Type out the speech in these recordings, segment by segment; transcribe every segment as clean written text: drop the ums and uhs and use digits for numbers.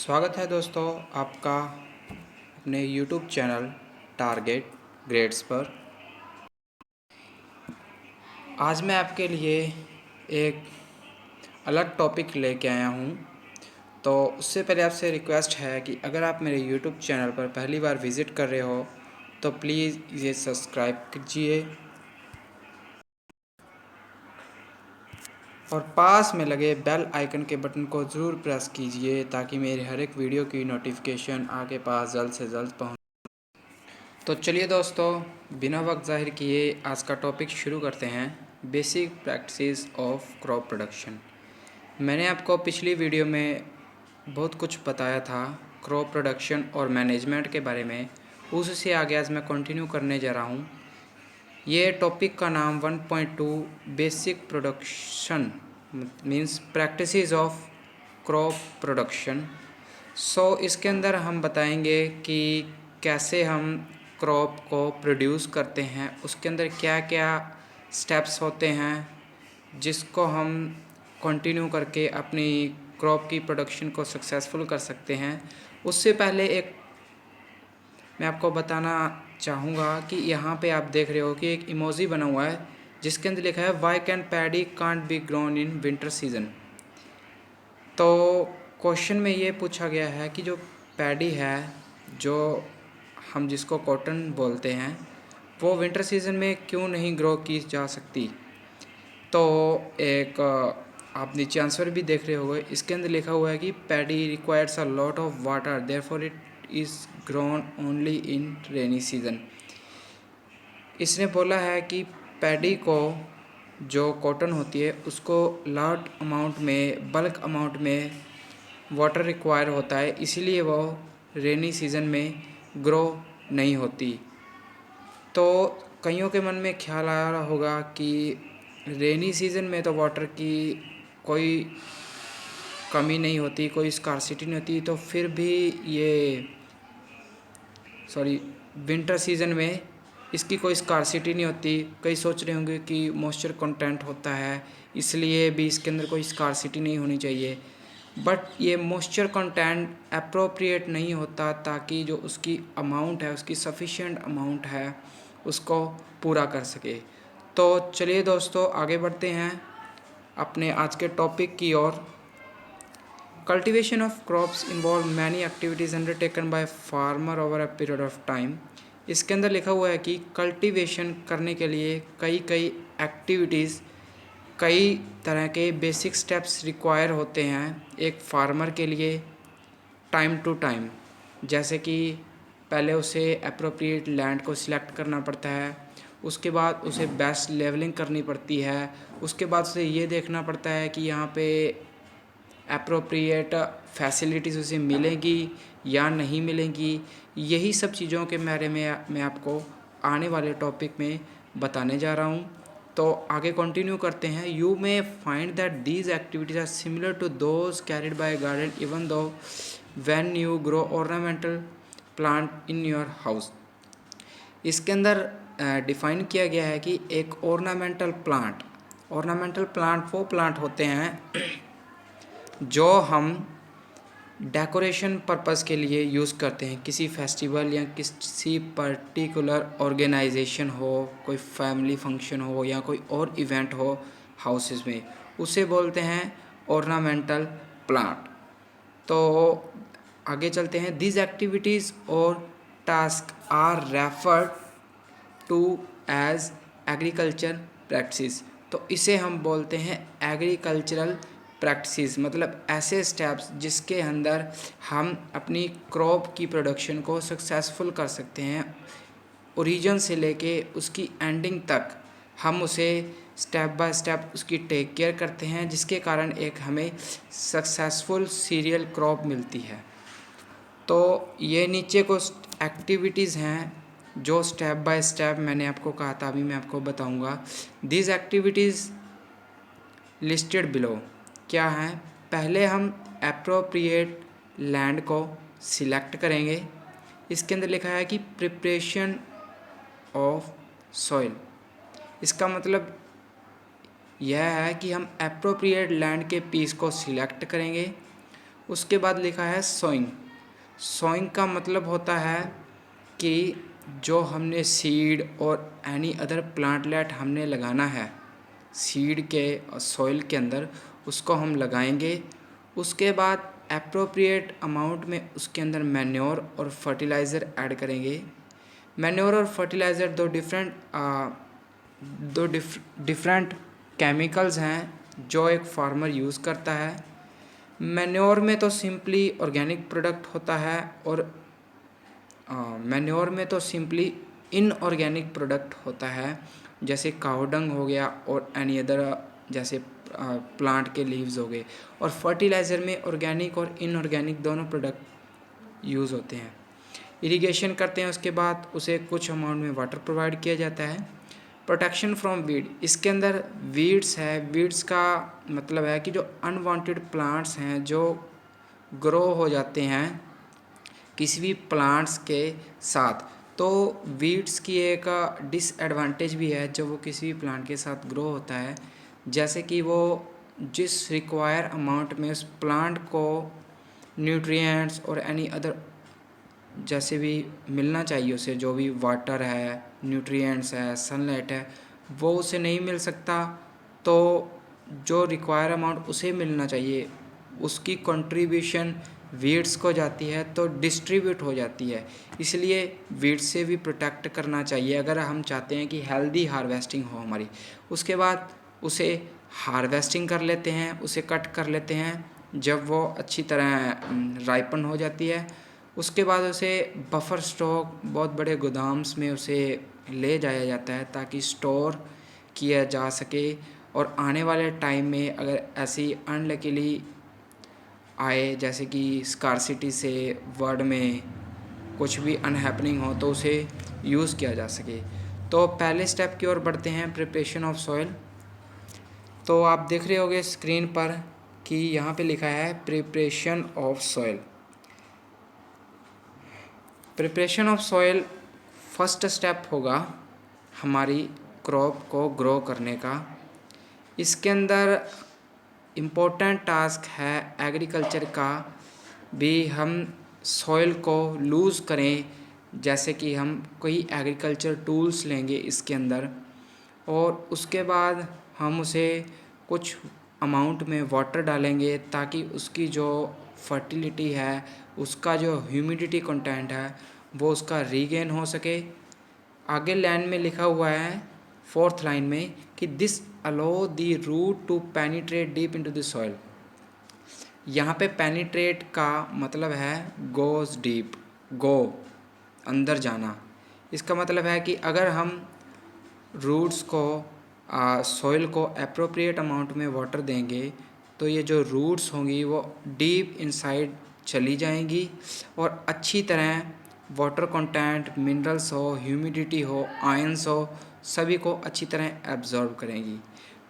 स्वागत है दोस्तों आपका अपने YouTube चैनल टारगेट ग्रेड्स पर। आज मैं आपके लिए एक अलग टॉपिक लेके आया हूँ। तो उससे पहले आपसे रिक्वेस्ट है कि अगर आप मेरे YouTube चैनल पर पहली बार विज़िट कर रहे हो तो प्लीज़ इसे सब्सक्राइब कीजिए और पास में लगे बेल आइकन के बटन को ज़रूर प्रेस कीजिए ताकि मेरे हर एक वीडियो की नोटिफिकेशन आपके पास जल्द से जल्द पहुँचे। तो चलिए दोस्तों, बिना वक्त ज़ाहिर किए आज का टॉपिक शुरू करते हैं। Basic practices of crop production. मैंने आपको पिछली वीडियो में बहुत कुछ बताया था क्रॉप प्रोडक्शन और मैनेजमेंट के बारे में। उससे आगे आज मैं कंटिन्यू करने जा रहा हूँ। ये टॉपिक का नाम 1.2 basic production means practices of crop production. इसके अंदर हम बताएंगे कि कैसे हम क्रॉप को प्रोड्यूस करते हैं, उसके अंदर क्या क्या स्टेप्स होते हैं जिसको हम कंटिन्यू करके अपनी क्रॉप की प्रोडक्शन को सक्सेसफुल कर सकते हैं। उससे पहले एक मैं आपको बताना चाहूँगा कि यहाँ पे आप देख रहे हो कि एक इमोजी बना हुआ है जिसके अंदर लिखा है why can paddy can't be grown in winter season. तो क्वेश्चन में ये पूछा गया है कि जो पैडी है, जो हम जिसको कॉटन बोलते हैं, वो विंटर सीजन में क्यों नहीं ग्रो की जा सकती। तो एक आप नीचे आंसर भी देख रहे होंगे, इसके अंदर लिखा हुआ है कि paddy requires a lot of water therefore it is grown only in rainy season. इसने बोला है कि पैडी को जो कॉटन होती है उसको लार्ज अमाउंट में, बल्क अमाउंट में वाटर रिक्वायर होता है, इसीलिए वो रेनी सीज़न में ग्रो नहीं होती। तो कईयों के मन में ख्याल आ रहा होगा कि रेनी सीज़न में तो वाटर की कोई कमी नहीं होती, कोई स्कार्सिटी नहीं होती, तो फिर भी ये विंटर सीज़न में इसकी कोई स्कार्सिटी नहीं होती। कई सोच रहे होंगे कि मॉइस्चर कंटेंट होता है इसलिए भी इसके अंदर कोई स्कार्सिटी नहीं होनी चाहिए, बट ये मॉइस्चर कंटेंट अप्रोप्रिएट नहीं होता ताकि जो उसकी अमाउंट है, उसकी सफिशिएंट अमाउंट है, उसको पूरा कर सके। तो चलिए दोस्तों, आगे बढ़ते हैं अपने आज के टॉपिक की ओर। Cultivation of crops involve many activities undertaken by farmer over a period of time। इसके अंदर लिखा हुआ है कि कल्टीवेशन करने के लिए कई एक्टिविटीज़, कई तरह के बेसिक स्टेप्स रिक्वायर होते हैं एक फार्मर के लिए टाइम टू टाइम। जैसे कि पहले उसे अप्रोप्रिएट लैंड को सिलेक्ट करना पड़ता है, उसके बाद उसे बेस्ट लेवलिंग करनी पड़ती है, उसके बाद उसे ये देखना पड़ता है कि यहाँ पे अप्रोप्रिएट फैसिलिटीज़ उसे मिलेंगी या नहीं मिलेंगी। यही सब चीज़ों के बारे में मैं आपको आने वाले टॉपिक में बताने जा रहा हूँ। तो आगे कंटिन्यू करते हैं। You may find that these activities are similar to those carried by garden even though when you grow ornamental plant in your house. इसके अंदर डिफ़ाइन किया गया है कि एक ऑर्नामेंटल प्लांट वो प्लांट होते हैं जो हम डेकोरेशन पर्पस के लिए यूज़ करते हैं। किसी फेस्टिवल या किसी पर्टिकुलर ऑर्गेनाइजेशन हो, कोई फैमिली फंक्शन हो या कोई और इवेंट हो हाउसेस में, उसे बोलते हैं ऑर्नामेंटल प्लांट। तो आगे चलते हैं। दिस एक्टिविटीज़ और task are referred to as agriculture practice. तो इसे हम बोलते हैं एग्रीकल्चरल प्रैक्टिस, मतलब ऐसे स्टेप्स जिसके अंदर हम अपनी क्रॉप की प्रोडक्शन को सक्सेसफुल कर सकते हैं। ओरिजिन से लेके उसकी एंडिंग तक हम उसे स्टेप बाय स्टेप उसकी टेक केयर करते हैं, जिसके कारण एक हमें सक्सेसफुल सीरियल क्रॉप मिलती है। तो ये नीचे कुछ एक्टिविटीज़ हैं जो स्टेप बाय स्टेप मैंने आपको कहा था, अभी मैं आपको बताऊंगा। दीज एक्टिविटीज़ लिस्टेड बिलो क्या हैं। पहले हम एप्रोप्रिएट लैंड को सिलेक्ट करेंगे। इसके अंदर लिखा है कि प्रिपरेशन ऑफ सॉइल। इसका मतलब यह है कि हम एप्रोप्रिएट लैंड के पीस को सिलेक्ट करेंगे, उसके बाद लिखा है सोइंग। सोइंग का मतलब होता है कि जो हमने सीड और एनी अदर प्लांटलेट हमने लगाना है सीड के सॉइल के अंदर, उसको हम लगाएंगे। उसके बाद एप्रोप्रिएट अमाउंट में उसके अंदर मैन्योर और फर्टिलाइज़र ऐड करेंगे। मैन्योर और फर्टिलाइज़र दो डिफरेंट केमिकल्स हैं जो एक फार्मर यूज़ करता है। मैन्योर में तो सिंपली ऑर्गेनिक प्रोडक्ट होता है और मैन्योर में तो सिंपली इनऑर्गेनिक प्रोडक्ट होता है, जैसे काऊ डंग हो गया और एनी अदर जैसे प्लांट के लीव्स हो गए। और फर्टिलाइज़र में ऑर्गेनिक और इनऑर्गेनिक दोनों प्रोडक्ट यूज़ होते हैं। इरिगेशन करते हैं, उसके बाद उसे कुछ अमाउंट में वाटर प्रोवाइड किया जाता है। प्रोटेक्शन फ्रॉम वीड, इसके अंदर वीड्स है। वीड्स का मतलब है कि जो अनवांटेड प्लांट्स हैं जो ग्रो हो जाते हैं किसी भी प्लांट्स के साथ, तो वीड्स की एक डिसएडवांटेज भी है जब वो किसी भी प्लांट के साथ ग्रो होता है, जैसे कि वो जिस रिक्वायर अमाउंट में उस प्लांट को न्यूट्रिएंट्स और एनी अदर जैसे भी मिलना चाहिए उसे, जो भी वाटर है, न्यूट्रिएंट्स है, सनलाइट है, वो उसे नहीं मिल सकता। तो जो रिक्वायर अमाउंट उसे मिलना चाहिए उसकी कंट्रीब्यूशन वीड्स को जाती है तो डिस्ट्रीब्यूट हो जाती है। इसलिए वीड्स से भी प्रोटेक्ट करना चाहिए अगर हम चाहते हैं कि हेल्दी हार्वेस्टिंग हो हमारी। उसके बाद उसे हार्वेस्टिंग कर लेते हैं, उसे कट कर लेते हैं जब वो अच्छी तरह राइपन हो जाती है। उसके बाद उसे बफर स्टॉक बहुत बड़े गोदाम्स में उसे ले जाया जाता है ताकि स्टोर किया जा सके, और आने वाले टाइम में अगर ऐसी अनलकीली आए जैसे कि स्कारसिटी से वर्ल्ड में कुछ भी अनहैपनिंग हो तो उसे यूज़ किया जा सके। तो पहले स्टेप की ओर बढ़ते हैं, प्रिपरेशन ऑफ सॉइल। तो आप देख रहे होंगे स्क्रीन पर कि यहाँ पे लिखा है preparation of soil. Preparation of soil first step होगा हमारी क्रॉप को ग्रो करने का। इसके अंदर इम्पोर्टेंट टास्क है एग्रीकल्चर का भी, हम सॉइल को लूज़ करें, जैसे कि हम कोई एग्रीकल्चर टूल्स लेंगे इसके अंदर, और उसके बाद हम उसे कुछ अमाउंट में वाटर डालेंगे ताकि उसकी जो फर्टिलिटी है, उसका जो ह्यूमिडिटी कंटेंट है, वो उसका रीगेन हो सके। आगे लाइन में लिखा हुआ है फोर्थ लाइन में कि this allow the root to penetrate deep into the soil. यहाँ पे पेनिट्रेट का मतलब है गोज डीप, गो अंदर जाना। इसका मतलब है कि अगर हम रूट्स को सॉइल को एप्रोप्रिएट अमाउंट में वाटर देंगे तो ये जो रूट्स होंगी वो डीप इनसाइड चली जाएंगी और अच्छी तरह वाटर कंटेंट, मिनरल्स हो, ह्यूमिडिटी हो, आयंस हो, सभी को अच्छी तरह एब्जॉर्ब करेंगी।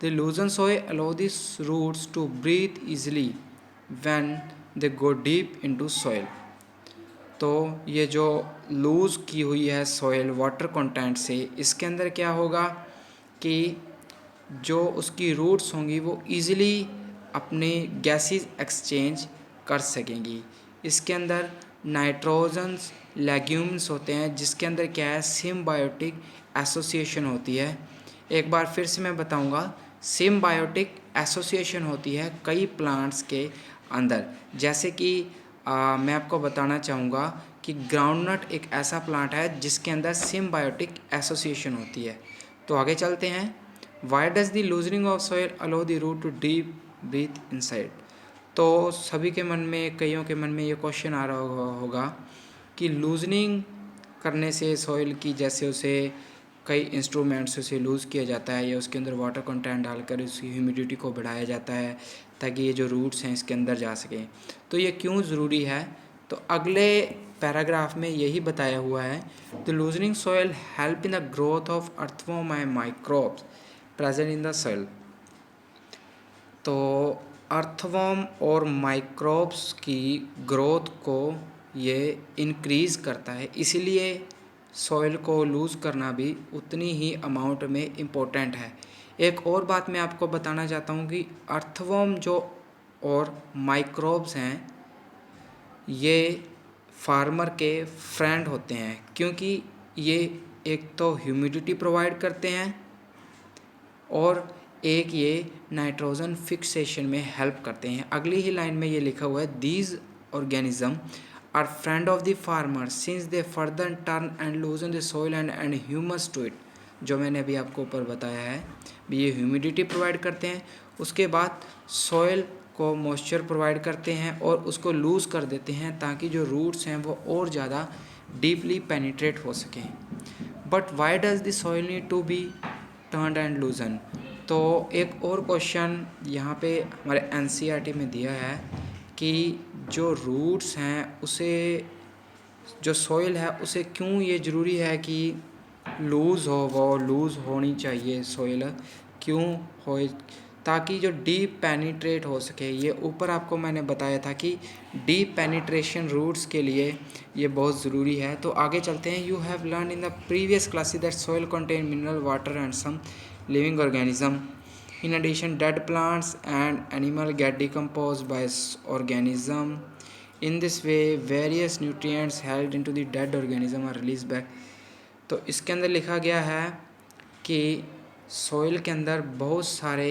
The loosen soil allow this roots to breathe easily when they go deep into soil. तो ये जो लूज़ की हुई है सॉइल वाटर कंटेंट से, इसके अंदर क्या होगा कि जो उसकी रूट्स होंगी वो ईज़िली अपने गैसेस एक्सचेंज कर सकेंगी। इसके अंदर नाइट्रोजन्स लेग्यूम्स होते हैं जिसके अंदर क्या है सिम्बायोटिक एसोसिएशन होती है। एक बार फिर से मैं बताऊंगा, सिम्बायोटिक एसोसिएशन होती है कई प्लांट्स के अंदर। जैसे कि मैं आपको बताना चाहूँगा कि ग्राउंडनट एक ऐसा प्लांट है जिसके अंदर सिम्बायोटिक एसोसिएशन होती है। तो आगे चलते हैं। Why does the loosening of soil allow the root to deep breathe inside. तो सभी के मन में, कईयों के मन में ये क्वेश्चन आ रहा होगा कि लूजनिंग करने से सॉइल की, जैसे उसे कई इंस्ट्रूमेंट्स से लूज़ किया जाता है या उसके अंदर वाटर कंटेंट डालकर उसकी ह्यूमिडिटी को बढ़ाया जाता है ताकि ये जो रूट्स हैं इसके अंदर जा सकें। तो ये क्यों ज़रूरी है, तो अगले पैराग्राफ में यही बताया हुआ है। The loosening soil help in the growth of earthworm and microbes present in the soil. तो अर्थवॉर्म और माइक्रोब्स की ग्रोथ को ये इंक्रीज़ करता है, इसीलिए सॉइल को लूज़ करना भी उतनी ही अमाउंट में इम्पोर्टेंट है। एक और बात मैं आपको बताना चाहता हूँ कि अर्थवॉर्म जो और माइक्रोब्स हैं ये फार्मर के फ्रेंड होते हैं, क्योंकि ये एक तो ह्यूमिडिटी प्रोवाइड करते हैं और एक ये नाइट्रोजन फिक्सेशन में हेल्प करते हैं। अगली ही लाइन में ये लिखा हुआ है, these organism are friend of the farmer since they further turn and loosen the soil and humus to it. जो मैंने अभी आपको ऊपर बताया है, ये ह्यूमिडिटी प्रोवाइड करते हैं, उसके बाद सॉइल को मॉइस्चर प्रोवाइड करते हैं और उसको लूज़ कर देते हैं ताकि जो रूट्स हैं वो और ज़्यादा डीपली पेनिट्रेट हो सकें। But why does the soil need to be turned and loosen? तो एक और क्वेश्चन यहाँ पे हमारे एनसीईआरटी में दिया है कि जो रूट्स हैं उसे, जो सॉइल है उसे क्यों ये ज़रूरी है कि लूज़ हो, वो लूज़ होनी चाहिए सॉइल, क्यों हो, ताकि जो डीप पेनिट्रेट हो सके। ये ऊपर आपको मैंने बताया था कि डीप पेनिट्रेशन रूट्स के लिए ये बहुत ज़रूरी है। तो आगे चलते हैं। You have learn in the previous classes that soil contain mineral water and some living organism. In addition, dead plants and animals get decomposed by organism. In this way, various nutrients held into the dead organism are released back. तो इसके अंदर लिखा गया है कि soil के अंदर बहुत सारे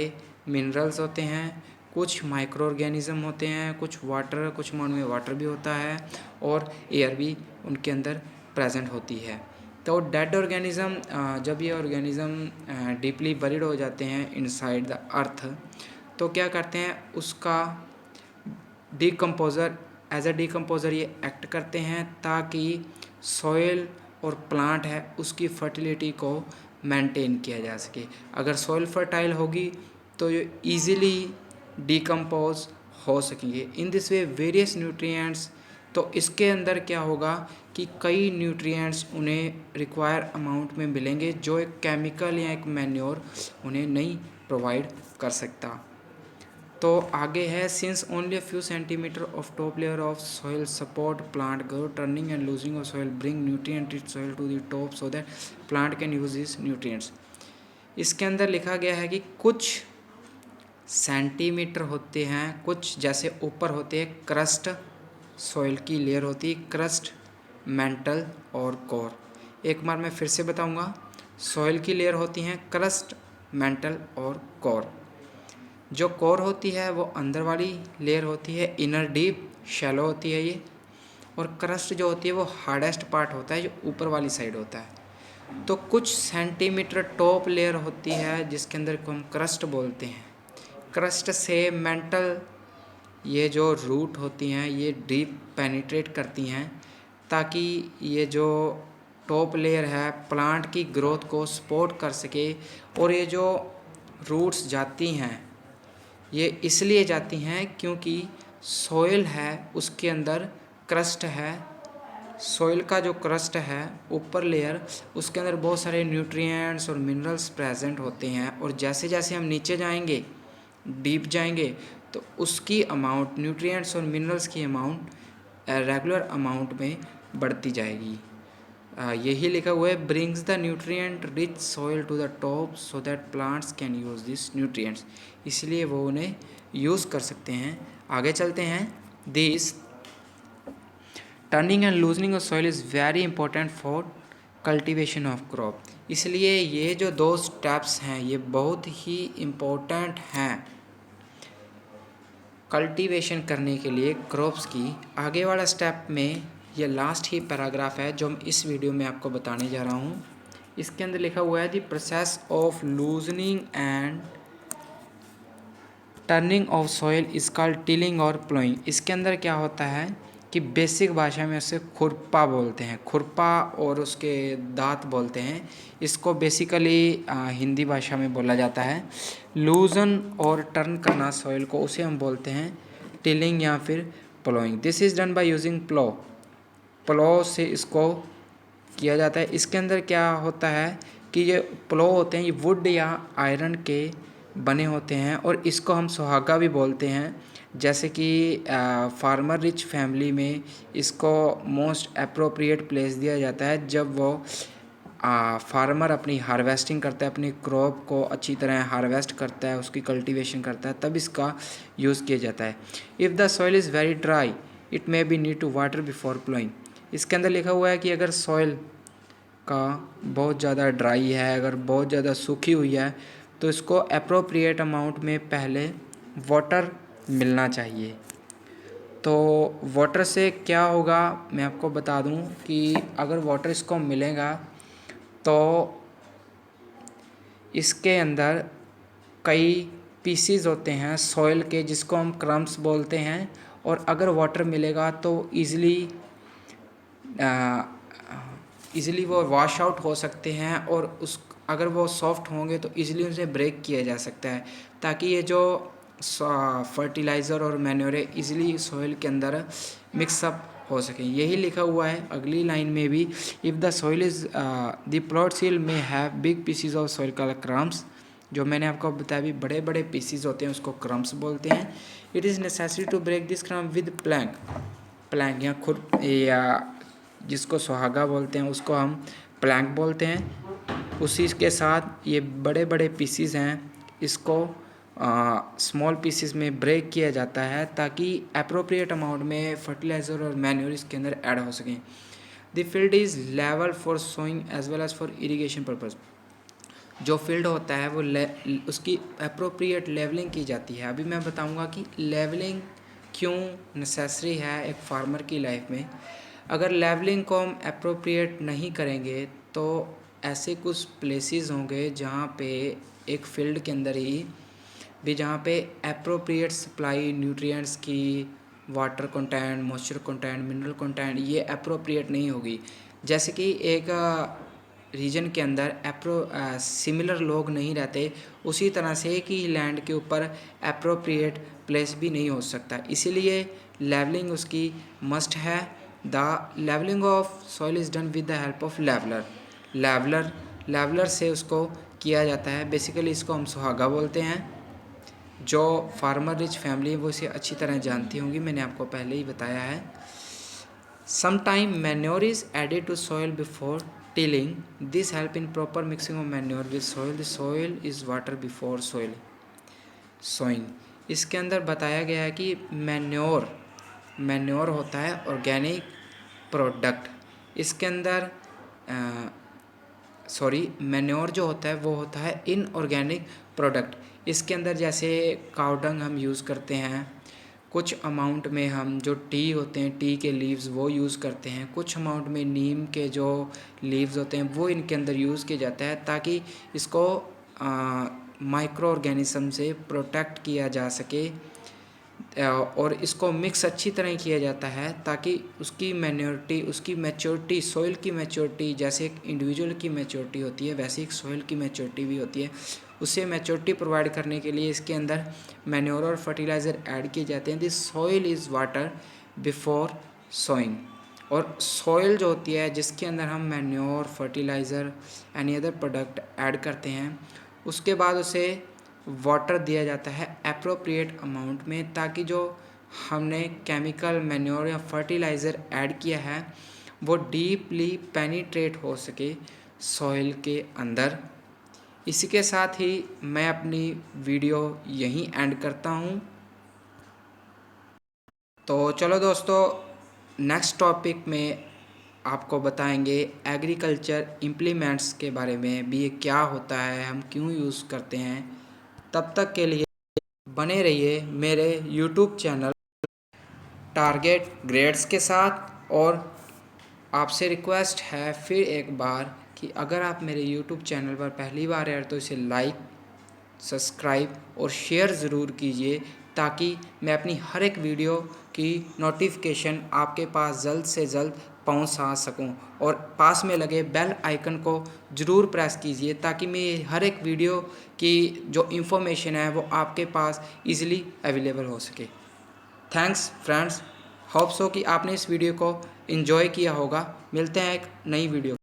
मिनरल्स होते हैं, कुछ माइक्रो ऑर्गेनिज्म होते हैं, कुछ वाटर, कुछ अमाउंट में वाटर भी होता है और एयर भी उनके अंदर प्रेजेंट होती है। तो डेड ऑर्गेनिज्म, जब ये ऑर्गेनिज्म डीपली बरीड हो जाते हैं इनसाइड द अर्थ, तो क्या करते हैं, उसका डीकम्पोज़र, एज अ डीकम्पोज़र ये एक्ट करते हैं ताकि सॉइल और प्लांट है उसकी फर्टिलिटी को मेंटेन किया जा सके। अगर सॉइल फर्टाइल होगी तो ये ईज़िली डीकम्पोज हो सकेंगे। In this way various nutrients, तो इसके अंदर क्या होगा कि कई न्यूट्रिएंट्स उन्हें रिक्वायर अमाउंट में मिलेंगे जो एक केमिकल या एक मैन्योर उन्हें नहीं प्रोवाइड कर सकता। तो आगे है, since only a few centimetre of top layer of soil support plant grow, turning and loosing of soil bring nutrient rich soil to the top so that plant can use this nutrients. इसके अंदर लिखा गया है कि कुछ centimetre होते हैं, कुछ जैसे ऊपर होते हैं क्रस्ट, सॉइल की लेयर होती है क्रस्ट, मेंटल और कोर। एक बार मैं फिर से बताऊंगा, सॉइल की लेयर होती हैं क्रस्ट, मेंटल और कोर। जो कोर होती है वो अंदर वाली लेयर होती है, इनर डीप शैलो होती है ये, और क्रस्ट जो होती है वो हार्डेस्ट पार्ट होता है जो ऊपर वाली साइड होता है। तो कुछ सेंटीमीटर टॉप लेयर होती है जिसके अंदर को हम क्रस्ट बोलते हैं। क्रस्ट से मेंटल, ये जो रूट होती हैं ये डीप पेनिट्रेट करती हैं ताकि ये जो टॉप लेयर है प्लांट की ग्रोथ को सपोर्ट कर सके। और ये जो रूट्स जाती हैं ये इसलिए जाती हैं क्योंकि सॉइल है उसके अंदर क्रस्ट है, सॉइल का जो क्रस्ट है ऊपर लेयर, उसके अंदर बहुत सारे न्यूट्रिएंट्स और मिनरल्स प्रेजेंट होते हैं। और जैसे जैसे हम नीचे जाएंगे, डीप जाएंगे, तो उसकी अमाउंट, न्यूट्रिएंट्स और मिनरल्स की अमाउंट रेगुलर अमाउंट में बढ़ती जाएगी। यही लिखा हुआ है, brings the nutrient rich soil to the top so that plants can use this nutrients, इसलिए वो उन्हें यूज़ कर सकते हैं। आगे चलते हैं। This turning and loosening of soil is very important for cultivation of crop, इसलिए ये जो दो स्टेप्स हैं ये बहुत ही इम्पोर्टेंट हैं कल्टीवेशन करने के लिए क्रॉप्स की। आगे वाला स्टेप में ये लास्ट ही पैराग्राफ है जो हम इस वीडियो में आपको बताने जा रहा हूँ। इसके अंदर लिखा हुआ है, the process of loosening and turning of soil is called tilling और प्लोइंग। इसके अंदर क्या होता है कि बेसिक भाषा में उसे खुरपा बोलते हैं, खुरपा और उसके दांत बोलते हैं। इसको बेसिकली हिंदी भाषा में बोला जाता है। लूजन और टर्न करना सॉइल को, उसे हम बोलते हैं टिलिंग या फिर ploughing. This is done by using plough, plough से इसको किया जाता है। इसके अंदर क्या होता है कि ये प्लो होते हैं, ये वुड या आयरन के बने होते हैं और इसको हम सुहागा भी बोलते हैं। जैसे कि फार्मर रिच फैमिली में इसको मोस्ट अप्रोप्रिएट प्लेस दिया जाता है जब वो फार्मर अपनी हार्वेस्टिंग करता है, अपनी क्रॉप को अच्छी तरह हार्वेस्ट करता है, उसकी कल्टीवेशन करता है, तब इसका यूज़ किया जाता है। If the soil is very dry it may be need to water before ploughing. इसके अंदर लिखा हुआ है कि अगर सॉइल का बहुत ज़्यादा ड्राई है, अगर बहुत ज़्यादा सूखी हुई है, तो इसको अप्रोप्रिएट अमाउंट में पहले वाटर मिलना चाहिए। तो वाटर से क्या होगा मैं आपको बता दूं कि अगर वाटर इसको मिलेगा तो इसके अंदर कई पीसीज होते हैं सॉइल के जिसको हम क्रम्स बोलते हैं, और अगर वाटर मिलेगा तो ईज़िली वो वॉश आउट हो सकते हैं, और उस अगर वो सॉफ्ट होंगे तो ईज़िली उसे ब्रेक किया जा सकता है, ताकि ये जो फर्टिलाइज़र और मैन्योर ईज़िली सॉइल के अंदर मिक्सअप हो सके। यही लिखा हुआ है अगली लाइन में भी, if the soil is the plot seal में have big pieces of soil called crumbs. जो मैंने आपको बताया भी बड़े बड़े पीसीज होते हैं उसको क्रम्स बोलते हैं। It is necessary to break this crumb with plank या खुद या जिसको सुहागा बोलते हैं उसको हम प्लैंक बोलते हैं। उसी के साथ ये बड़े बड़े पीसीज हैं, इसको स्मॉल पीसीज में ब्रेक किया जाता है ताकि अप्रोप्रिएट अमाउंट में फर्टिलाइज़र और मैन्योर इसके अंदर ऐड हो सकें। The field is level for sowing as well as for irrigation purpose. जो फील्ड होता है वो उसकी अप्रोप्रिएट लेवलिंग की जाती है। अभी मैं बताऊंगा कि लेवलिंग क्यों नेसेसरी है एक फार्मर की लाइफ में। अगर लेवलिंग को हम अप्रोप्रिएट नहीं करेंगे तो ऐसे कुछ प्लेसेस होंगे जहाँ पे एक फील्ड के अंदर ही भी जहाँ पे अप्रोप्रिएट सप्लाई न्यूट्रिएंट्स की, water content, moisture content, mineral content ये अप्रोप्रिएट नहीं होगी। जैसे कि एक रीजन के अंदर सिमिलर लोग नहीं रहते, उसी तरह से एक ही लैंड के ऊपर अप्रोप्रिएट प्लेस भी नहीं हो सकता, इसीलिए लेवलिंग उसकी मस्ट है। The levelling of soil is done with the help of leveller से उसको किया जाता है। बेसिकली इसको हम सुहागा बोलते हैं। जो फार्मर रिच फैमिली वो इसे अच्छी तरह जानती होंगी, मैंने आपको पहले ही बताया है। Sometime manure is added to soil before tilling, this help in proper mixing of manure with soil. The soil is water before sowing. इसके अंदर बताया गया है कि मैन्योर होता है ऑर्गेनिक प्रोडक्ट। इसके अंदर मैन्योर जो होता है वो होता है इनऑर्गेनिक प्रोडक्ट। इसके अंदर जैसे काऊ डंग हम यूज़ करते हैं, कुछ अमाउंट में हम जो टी होते हैं, टी के लीव्स वो यूज़ करते हैं, कुछ अमाउंट में नीम के जो लीव्स होते हैं वो इनके अंदर यूज़ किया जाता है ताकि इसको माइक्रो ऑर्गेनिज्म से प्रोटेक्ट किया जा सके, और इसको मिक्स अच्छी तरह किया जाता है ताकि उसकी मैच्योरिटी सॉइल की मैच्योरिटी, जैसे एक इंडिविजुअल की मैच्योरिटी होती है वैसे एक सॉइल की मैच्योरिटी भी होती है, उसे मैच्योरिटी प्रोवाइड करने के लिए इसके अंदर मैन्योर और फर्टिलाइज़र ऐड किए जाते हैं। This soil is water before sowing. और सॉइल जो होती है जिसके अंदर हम manure, fertiliser, any other product add करते हैं, उसके बाद उसे वाटर दिया जाता है अप्रोप्रिएट अमाउंट में, ताकि जो हमने केमिकल, मैन्योर या फर्टिलाइज़र ऐड किया है वो डीपली पेनिट्रेट हो सके सॉइल के अंदर। इसी के साथ ही मैं अपनी वीडियो यहीं एंड करता हूँ। तो चलो दोस्तों, नेक्स्ट टॉपिक में आपको बताएंगे एग्रीकल्चर इम्प्लीमेंट्स के बारे में भी, ये क्या होता है, हम क्यों यूज़ करते हैं। तब तक के लिए बने रहिए मेरे YouTube चैनल टारगेट ग्रेड्स के साथ। और आपसे रिक्वेस्ट है फिर एक बार कि अगर आप मेरे YouTube चैनल पर पहली बार आए तो इसे लाइक, सब्सक्राइब और शेयर ज़रूर कीजिए, ताकि मैं अपनी हर एक वीडियो की नोटिफिकेशन आपके पास जल्द से जल्द पहुंचा सकूं। और पास में लगे बेल आइकन को ज़रूर प्रेस कीजिए ताकि मेरी हर एक वीडियो की जो इन्फॉर्मेशन है वो आपके पास इजीली अवेलेबल हो सके। थैंक्स फ्रेंड्स, होप सो कि आपने इस वीडियो को एंजॉय किया होगा। मिलते हैं एक नई वीडियो।